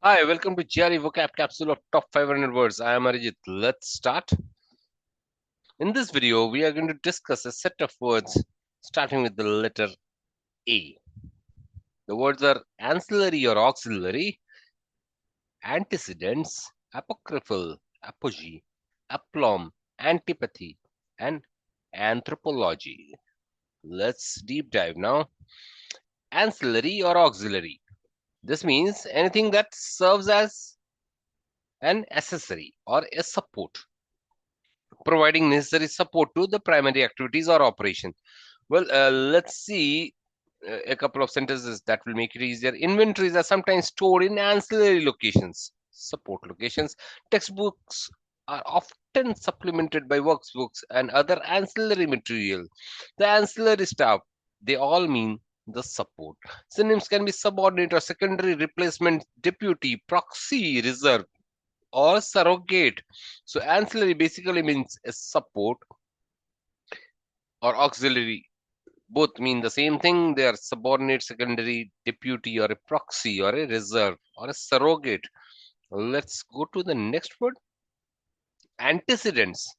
Hi, welcome to GRE Vocab Capsule of Top 500 Words. I am Arijit. Let's start. In this video, we are going to discuss a set of words starting with the letter A. The words are ancillary or auxiliary, antecedents, apocryphal, apogee, aplomb, antipathy, and anthropology. Let's deep dive now. Ancillary or auxiliary. This means anything that serves as an accessory or a support, providing necessary support to the primary activities or operation. Well, let's see a couple of sentences that will make it easier. Inventories are sometimes stored in ancillary locations, support locations. Textbooks are often supplemented by workbooks and other ancillary material. The ancillary staff, they all mean the support. Synonyms can be subordinate or secondary, replacement, deputy, proxy, reserve, or surrogate. So ancillary basically means a support, or auxiliary both mean the same thing. They are subordinate, secondary, deputy, or a proxy, or a reserve, or a surrogate. Let's go to the next word. Antecedents.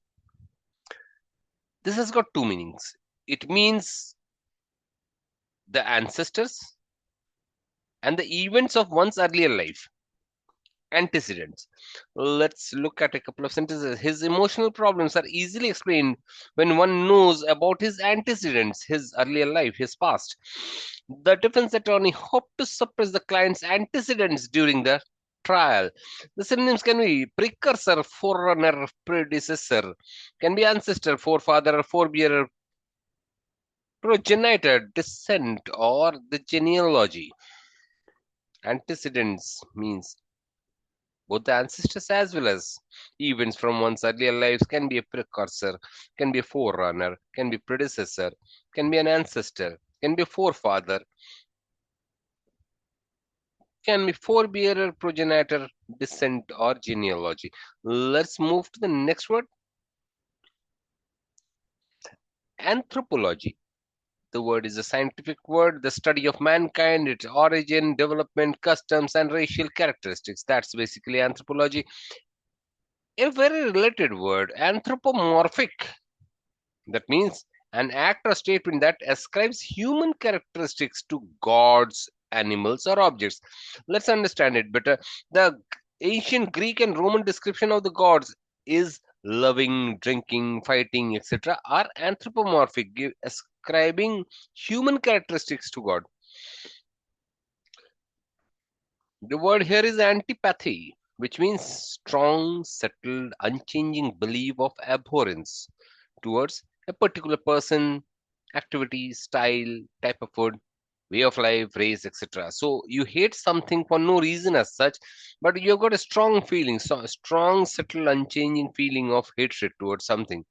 This has got two meanings. It means the ancestors and the events of one's earlier life. Antecedents. Let's look at a couple of sentences. His emotional problems are easily explained when one knows about his antecedents, his earlier life, his past. The defense attorney hoped to suppress the client's antecedents during the trial. The synonyms can be precursor, forerunner, predecessor, can be ancestor, forefather, forebearer, progenitor, descent, or the genealogy. Antecedents means both the ancestors as well as events from one's earlier lives. Can be a precursor, can be a forerunner, can be predecessor, can be an ancestor, can be a forefather, can be forebearer, progenitor, descent, or genealogy. Let's move to the next word. Anthropology. The word is a scientific word, the study of mankind, its origin, development, customs, and racial characteristics. That's basically anthropology. A very related word, anthropomorphic. That means an act or statement that ascribes human characteristics to gods, animals, or objects. Let's understand it better. The ancient Greek and Roman description of the gods is loving, drinking, fighting, etc., are anthropomorphic, ascribing human characteristics to God. The word here is antipathy, which means strong, settled, unchanging belief of abhorrence towards a particular person, activity, style, type of food, way of life, race, etc. So you hate something for no reason as such, but you've got a strong feeling, so a strong, settled, unchanging feeling of hatred towards something,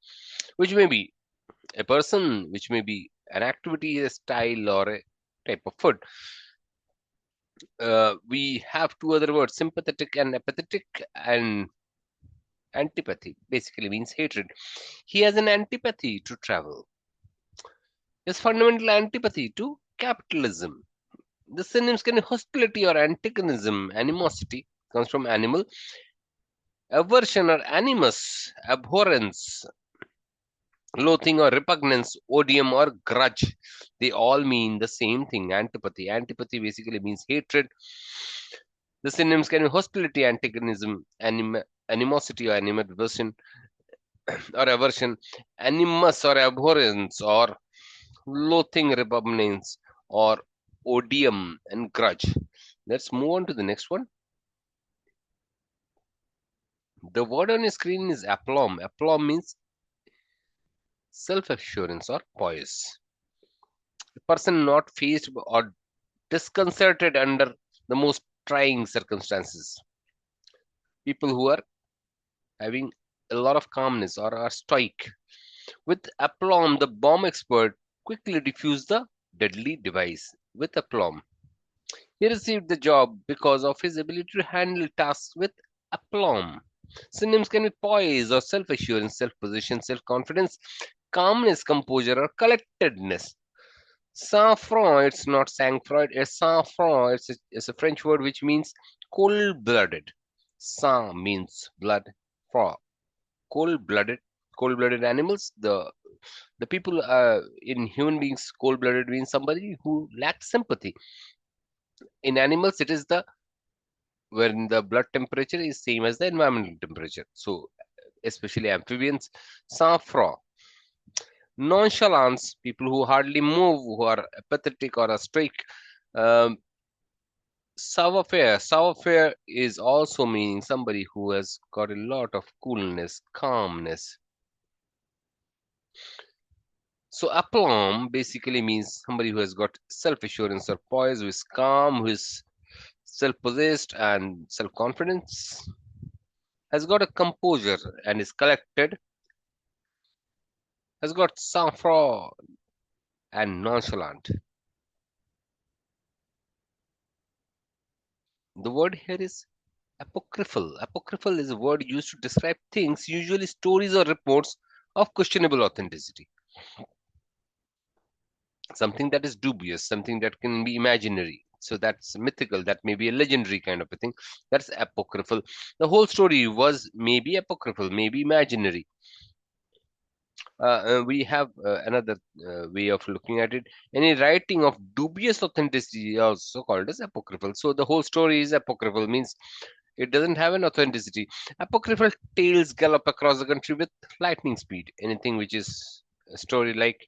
which may be a person, which may be an activity, a style, or a type of food. We have two other words, sympathetic and apathetic, and antipathy basically means hatred. He has an antipathy to travel. His fundamental antipathy to capitalism. The synonyms can be hostility or antagonism. Animosity comes from animal. Aversion or animus, abhorrence, loathing or repugnance, odium or grudge. They all mean the same thing, antipathy. Antipathy basically means hatred. The synonyms can be hostility, antagonism, animosity or animadversion or aversion, animus or abhorrence, or loathing, repugnance, or odium and grudge. Let's move on to the next one. The word on your screen is aplomb. Aplomb means self-assurance or poise. A person not faced or disconcerted under the most trying circumstances. People who are having a lot of calmness or are stoic. With aplomb, the bomb expert quickly defused the deadly device. With aplomb, he received the job because of his ability to handle tasks with aplomb. Synonyms can be poise or self-assurance, self-possession, self-confidence, calmness, composure, or collectedness. Sang-froid, it's not sang-froid, it's sang-froid. It's a French word which means cold-blooded. Sang means blood. Froid. Cold-blooded. Cold-blooded animals. The people in human beings, cold-blooded means somebody who lacks sympathy. In animals, it is the when the blood temperature is same as the environmental temperature. So especially amphibians, sang-froid. Nonchalance, people who hardly move, who are apathetic or a stoic. Um, savoir-faire is also meaning somebody who has got a lot of coolness, calmness. So aplomb basically means somebody who has got self-assurance or poise, who is calm, who is self-possessed and self-confidence, has got a composure and is collected, has got sang-froid and nonchalant. The word here is apocryphal. Apocryphal is a word used to describe things, usually stories or reports of questionable authenticity. Something that is dubious, something that can be imaginary. So that's mythical, that may be a legendary kind of a thing. That's apocryphal. The whole story was maybe apocryphal, maybe imaginary. We have another way of looking at it. Any writing of dubious authenticity is also called as apocryphal. So the whole story is apocryphal, means it doesn't have an authenticity. Apocryphal tales gallop across the country with lightning speed. Anything which is a story like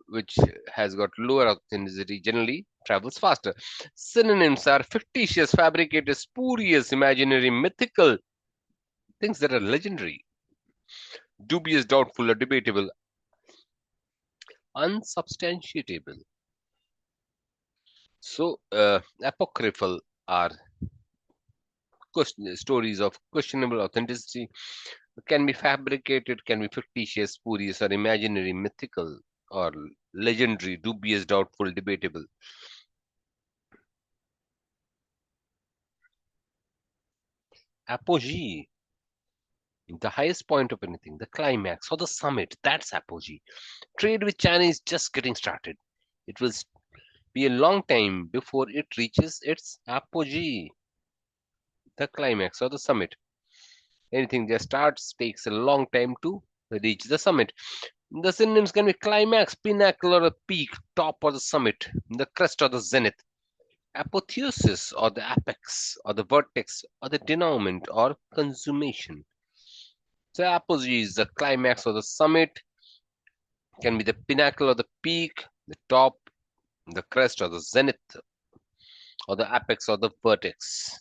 which has got lower authenticity generally travels faster. Synonyms are fictitious, fabricated, spurious, imaginary, mythical, things that are legendary, dubious, doubtful, or debatable, unsubstantiatable. So, apocryphal are stories of questionable authenticity, can be fabricated, can be fictitious, spurious, or imaginary, mythical, or legendary, dubious, doubtful, debatable. Apogee, the highest point of anything, the climax or the summit, that's apogee. Trade with China is just getting started. It will be a long time before it reaches its apogee, the climax or the summit. Anything that starts takes a long time to reach the summit. The synonyms can be climax, pinnacle, or a peak, top or the summit, the crest or the zenith, apotheosis or the apex, or the vertex, or the denouement or consummation. So apogee is the climax or the summit, can be the pinnacle or the peak, the top, the crest or the zenith, or the apex or the vertex.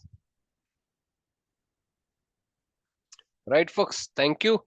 Right, folks? Thank you.